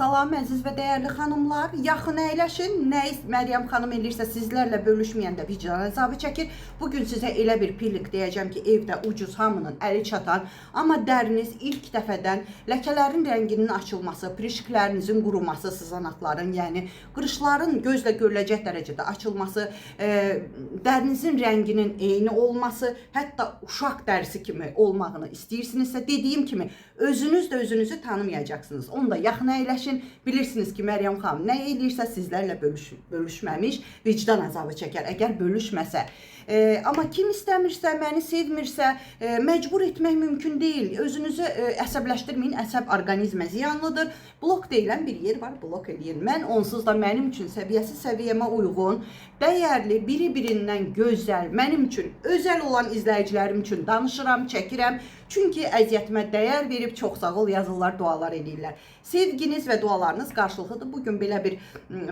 Salam əziz və dəyərli xanımlar, yaxın əyləşin. Nə Məryəm xanım eləyirsə sizlərlə bölüşməyəndə vicdan əzabı çəkir. Bugün sizə elə bir pillik deyəcəm ki, evdə ucuz, hamının əli çatan, amma dəriniz ilk dəfədən ləkələrin rənginin açılması, pirişiklərinizin quruması, sızanaqların, yəni qırışların gözlə görüləcək dərəcədə açılması, dərinizin rənginin eyni olması, hətta uşaq dərisi kimi olmağını istəyirsinizsə, dediyim kimi özünüz də özünüzü tanımayacaqsınız. Onu da yaxın əyləşin. Bilirsiniz ki, Məryəm xanım nə eləyirsə sizlərlə bölüşməmiş, vicdan əzabı çəkər, əgər bölüşməsə. Amma kim istəmirsə, məni sevmirsə, məcbur etmək mümkün deyil. Özünüzü əsəbləşdirməyin, əsəb orqanizmə ziyanlıdır. Blok deyilən bir yer var, blok eləyin. Mən onsuz da mənim üçün səviyyəmə uyğun, dəyərli, biri-birindən gözəl, mənim üçün özəl olan izləyicilərim üçün danışıram, çəkirəm. Çünki əziyyətimə dəyər verib çox sağ ol yazırlar, dualar edirlər. Sevginiz və dualarınız qarşılıqlıdır. Bugün belə bir,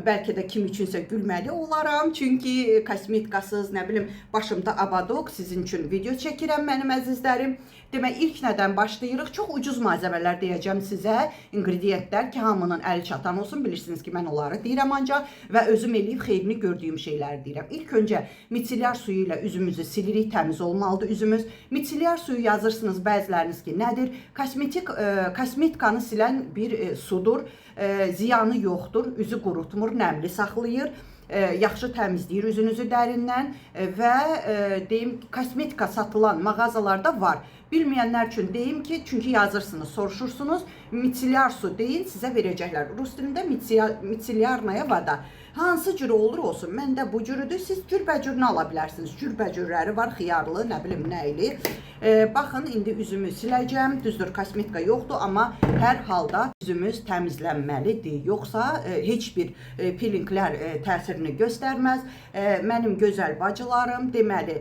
bəlkə də kim üçünsə gülməli olaram. Çünki kosmetikasız, nə bilim, başımda abadok sizin üçün video çəkirəm mənim əzizlərim. Demək, ilk nədən başlayırıq? Çox ucuz malzəmələr deyəcəm sizə. İnqrediyentlər ki, hamının əli çatan olsun. Bilirsiniz ki, mən onları deyirəm ancaq və özüm eləyib xeyrini gördüyüm şeyləri deyirəm. İlk öncə mitsilyar suyu ilə üzümüzü silirik, təmiz olmalıdır üzümüz. Mitsilyar suyu yazırsınız bəziləriniz ki, nədir? Kosmetikanı silən bir sudur. Ziyanı yoxdur, üzü qurutmur, nəmli saxlayır. Yaxşı təmizləyir üzünüzü dərindən və deyim, kosmetika satılan mağazalarda var. Bilməyənlər üçün deyim ki, çünki yazırsınız, soruşursunuz, mitsilyar su deyin, sizə verəcəklər. Rus dilində mitsilyarnaya vada. Hansı cürü olur olsun, məndə bu cürüdür, siz cürbəcürünü ala bilərsiniz. Cürbəcürləri var, xiyarlı, nə bilim, nəyli. Baxın, indi üzümü siləcəm, düzdür, kosmetika yoxdur, amma hər halda üzümüz təmizlənməlidir. Yoxsa heç bir peelinglər təsirini göstərməz. Mənim gözəl bacılarım, deməli,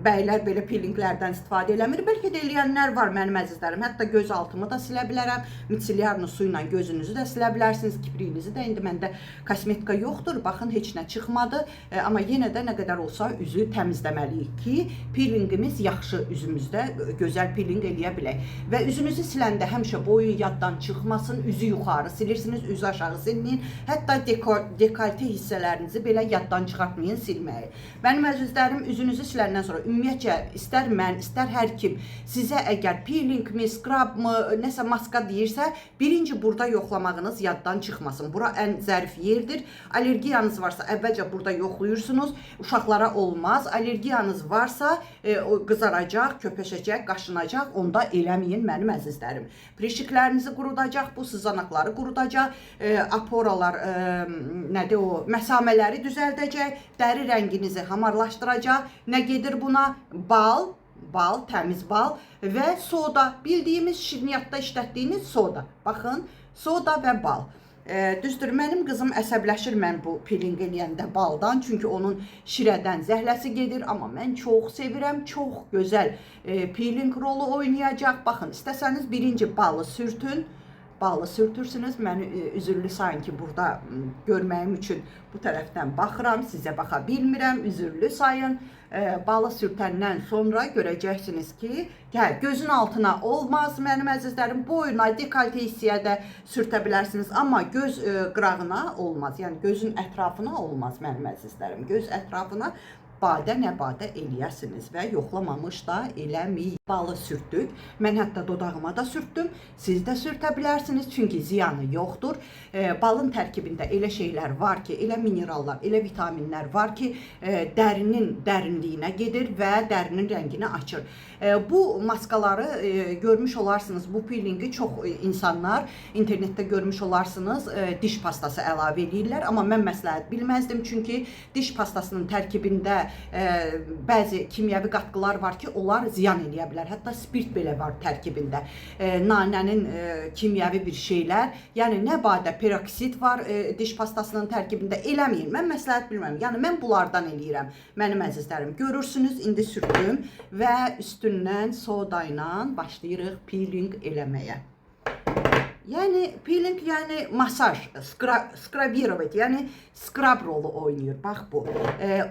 bəylər belə peelinglərdən istifadə eləmir. Bəlkə də eləyənlər var mənim əzizlərim. Hətta göz altımı da silə bilərəm. Mitsilyarlı su ilə gözünüzü də silə bilərsiniz. Kipriyinizi də. İndi məndə kosmetika yoxdur. Baxın, heç nə çıxmadı. Amma yenə də nə qədər olsa üzü təmizləməliyik ki, peelingimiz yaxşı üzümüzdə gözəl peeling eləyə bilək. Və üzünüzü siləndə həmişə boyun yaddan çıxmasın. Üzü yuxarı silirsiniz, üzü aşağı silməyin. Hətta dekolte hissələrinizi belə yaddan çıxartmayın, silməyin. Mənim əzizlərim, üzünüzü siləndən sonra ümumiyyətcə istər mən, istər hər kim sizə əgər peelingmi, scrubmı, nəsə maska deyirsə, birinci burada yoxlamağınız yaddan çıxmasın. Bura ən zərif yerdir. Allergiyanız varsa əvvəlcə burada yoxlayırsınız. Uşaqlara olmaz. Allergiyanız varsa o qızaracaq, köpəşəcək, qaşınacaq. Onda eləməyin mənim əzizlərim. Pirişiklərinizi qurudacaq, bu sızanaqları qurudacaq, aporalar, nədir o, məsamələri düzəldəcək, dəri rənginizi hamarlaşdıracaq. Nə gedir buna? Bal, təmiz bal və soda. Bildiyimiz şirniyyatda işlətdiyiniz soda. Baxın, soda və bal. Düzdür, mənim qızım əsəbləşir mən bu peeling eləyəndə baldan, çünki onun şirədən zəhləsi gedir, amma mən çox sevirəm, çox gözəl peeling rolu oynayacaq. Baxın, istəsəniz birinci balı sürtün, balı sürtürsünüz, məni üzürlü sayın ki, burada görməyim üçün bu tərəfdən baxıram, sizə baxa bilmirəm, üzürlü sayın. Balı sürtəndən sonra görəcəksiniz ki, gözün altına olmaz mənim əzizlərim, boyuna, dekolte hissəyə də sürtə bilərsiniz, amma göz qırağına olmaz, yəni gözün ətrafına olmaz mənim əzizlərim, göz ətrafına badə nəbadə eləyəsiniz və yoxlamamış da eləməyin. Balı sürtdük, mən hətta dodağıma da sürtdüm, siz də sürtə bilərsiniz, çünki ziyanı yoxdur. Balın tərkibində elə şeylər var ki, elə minerallar, elə vitaminlər var ki, dərinin dərinliyinə gedir və dərinin rəngini açır. Bu maskaları görmüş olarsınız, bu peelingi çox insanlar internetdə görmüş olarsınız, diş pastası əlavə edirlər, amma mən məsləhət bilməzdim, çünki diş pastasının tərkibində bəzi kimyəvi qatqılar var ki, onlar ziyan eləyə bilər. Hətta spirt belə var tərkibində. Nanənin kimyəvi bir şeylər, yəni nə badə peroksid var diş pastasının tərkibində, eləməyin. Mən məsləhət bilmirəm. Yəni mən bunlardan eləyirəm mənim əzizlərim. Görürsünüz, indi sürtdüm və üstündən soda ilə başlayırıq peeling eləməyə. Yani peeling yani masaj, skrabировать yani scrub rolu oynuyor. Bak bu.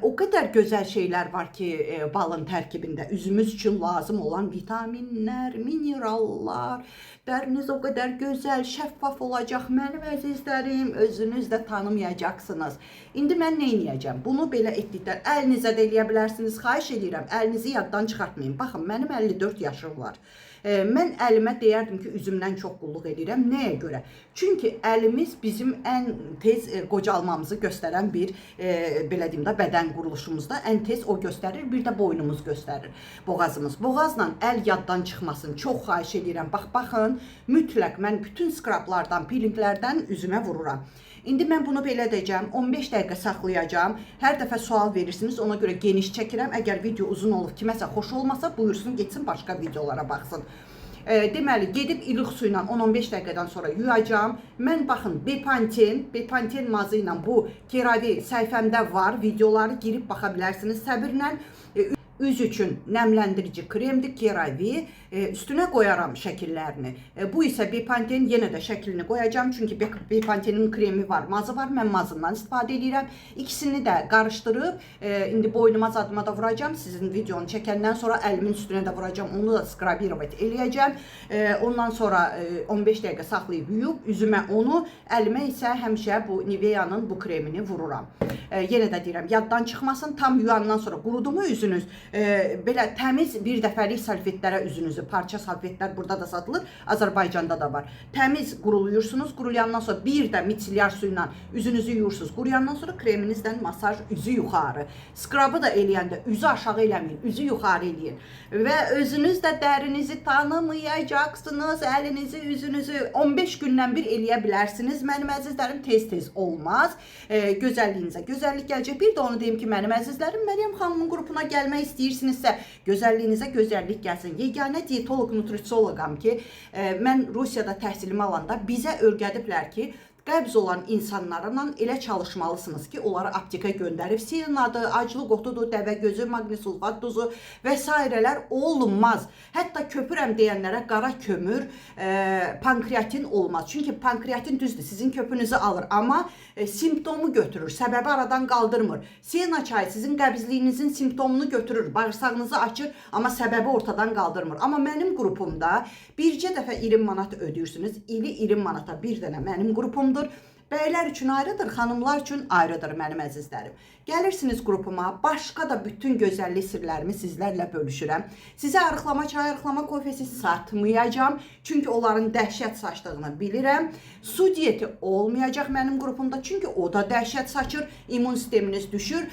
O kadar güzel şeyler var ki balın tərkibində. Üzümüz için lazım olan vitaminler, minerallar. Dəriniz o kadar güzel, şeffaf olacaq. Mənim əzizlərim, özünüz də tanımayacaqsınız. İndi mən nə edəcəm? Bunu belə etdikdən əlinizə də eləyə bilərsiniz. Xahiş edirəm, əlinizi yaddan çıxartmayın. Baxın, mənim 54 yaşım var. Mən əlimə deyərdim ki, üzümdən çox qulluq edirəm. Nəyə görə? Çünki əlimiz bizim ən tez qocalmamızı göstərən bir, belə deyim də, bədən quruluşumuzda ən tez o göstərir. Bir də boynumuz göstərir, boğazımız. Boğazla əl yaddan çıxmasın. Çox xahiş edirəm. Baxın, mütləq mən bütün skrablardan, peelinglərdən üzümə vururam. İndi mən bunu belə edəcəm, 15 dəqiqə saxlayacağım. Hər dəfə sual verirsiniz, ona görə geniş çəkirəm. Əgər video uzun olub, kiməsə xoş olmasa, buyursun, getsin başqa videolara baxsın. Deməli, gedib ilıq su ilə 10-15 dəqiqədən sonra yuyacağım. Mən baxın, Bepanthen mazı ilə bu keravi səhifəmdə var, videoları girib baxa bilərsiniz. Səbirlə üz üçün nəmləndirici kremdir, keravi. Üstünə qoyaram şəkillərini. Bu isə Bepanthen, yenə də şəklini qoyacağım. Çünki Bepanthenin kremi var, mazı var. Mən mazından istifadə edirəm. İkisini də qarışdırıb, indi boynuma zadıma da vuracağım. Sizin videonu çəkəndən sonra əlimin üstünə də vuracağım. Onu da skrabировать eləyəcəm. Ondan sonra 15 dəqiqə saxlayıb yuyub, üzümə onu, əlimə isə həmişə bu Nivea'nın bu kremini vururam. Yenə də deyirəm, yaddan çıxmasın. Tam yuyandan sonra qurudu mu üzünüz? Belə təmiz bir dəfəlik salfetlərə üzünüzü, parça salfetlər burada da satılır, Azərbaycanda da var. Təmiz quruluyursunuz, quruyandan sonra bir də mitsilyar suyla üzünüzü yuyursunuz. Quruyandan sonra kreminizdən masaj, üzü yuxarı. Skrabı da eləyəndə üzü aşağı eləməyin, üzü yuxarı eləyin. Və özünüz də dərinizi tanımayacaqsınız, əlinizi, üzünüzü 15 gündən bir eləyə bilərsiniz. Mənim əzizlərim, tez-tez olmaz. Gözəlliyinizə gözəllik gələcək. Bir də onu deyim ki, mənim əzizlərim, Məryəm xanımın qrupuna gəlmək istəyirsinizsə, gözəlliyinizə gözəllik gəlsin. Yeganə diyetolog, nutrisologam ki, mən Rusiyada təhsilimi alanda bizə öyrədiblər ki, qəbz olan insanlarla elə çalışmalısınız ki, onları aptekə göndərib sinadı, aclıq otudur, dəvə gözü, magnesulfat duzu və s. olmaz. Hətta köpürəm deyənlərə qara kömür, pankreatin olmaz. Çünki pankreatin düzdür, sizin köpünüzü alır, amma simptomu götürür, səbəbi aradan qaldırmır. Siyena çayı sizin qəbzliyinizin simptomunu götürür, bağırsağınızı açır, amma səbəbi ortadan qaldırmır. Amma mənim qrupumda bircə dəfə 20 manat ödəyirsiniz, ili 20 manata bir dənə mənim qrupumda. Bəylər üçün ayrıdır, xanımlar üçün ayrıdır mənim əzizlərim. Gəlirsiniz qrupuma, başqa da bütün gözəllik sirlərimi sizlərlə bölüşürəm. Sizə arıqlama çayı, arıqlama kofesi satmayacağım. Çünki onların dəhşət saçdığını bilirəm. Su diyeti olmayacaq mənim qrupumda. Çünki o da dəhşət saçır, immun sisteminiz düşür.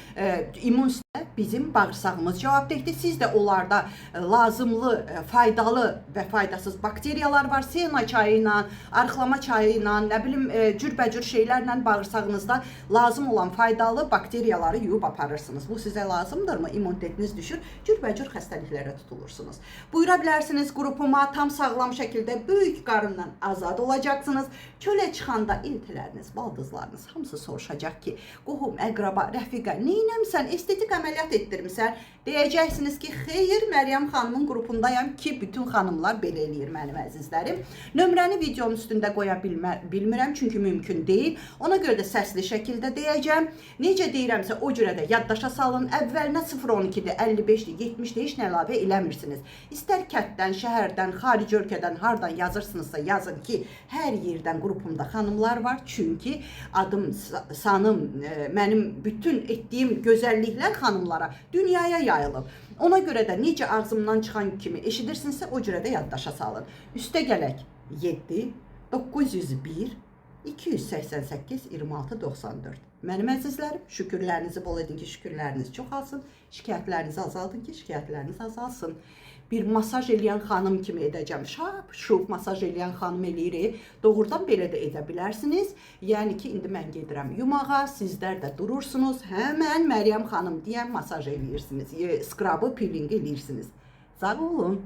İmmun sistemə bizim bağırsağımız cavabdehdir. Siz də onlarda lazımlı, faydalı və faydasız bakteriyalar var. Siyena çayı ilə, arıqlama çayı ilə, nə bilim, cürbəcür şeylərlə bağırsağınızda lazım olan faydalı bakteriyaları yuyub aparırsınız. Bu sizə lazımdırmı? İmmunitetiniz düşür, cürbəcür xəstəliklərə tutulursunuz. Buyura bilərsiniz qrupuma, tam sağlam şəkildə böyük qarından azad olacaqsınız. Çölə çıxanda iltiləriniz, baldızlarınız hamısı soruşacaq ki, qohum, əqraba, rəfiqə, neynəmsən, estetik əməliyyat etdirmisən? Deyəcəksiniz ki, xeyr, Məryəm xanımın qrupundayam ki, bütün xanımlar belə eləyir mənim əzizlərim. Nömrəni videonun üstündə qoya bilmirəm, çünki mümkün deyil. Ona görə də səsli şəkildə deyəcəm. Necə deyirəmsə, o cürə də yaddaşa salın. Əvvəlinə 012-dir, 55-dir, 70-dir, heç nə əlavə eləmirsiniz. İstər kətdən, şəhərdən, xarici ölkədən, hardan yazırsınızsa yazın ki, hər yerdən qrupumda xanımlar var. Çünki adım, sanım, mənim bütün etdiyim gözəlliklər xanımlara, dünyaya yayılıb. Ona görə də necə ağzımdan çıxan kimi eşidirsinizsə, o cürə də yaddaşa salın. Üstə gələk 7 901 288 26 94. Mənim əzizlərim, şükürlərinizi bol edin ki, şükürləriniz çoxalsın, şikayətlərinizi azaldın ki, şikayətləriniz azalsın. Bir masaj eləyən xanım kimi edəcəm. Şap-şup masaj eləyən xanım eləyirik. Doğrudan belə də edə bilərsiniz. Yəni ki, indi mən gedirəm yumağa, sizlər də durursunuz. Həmən Məryəm xanım deyən masaj eləyirsiniz. Skrabı, peelingi eləyirsiniz. Sağ olun.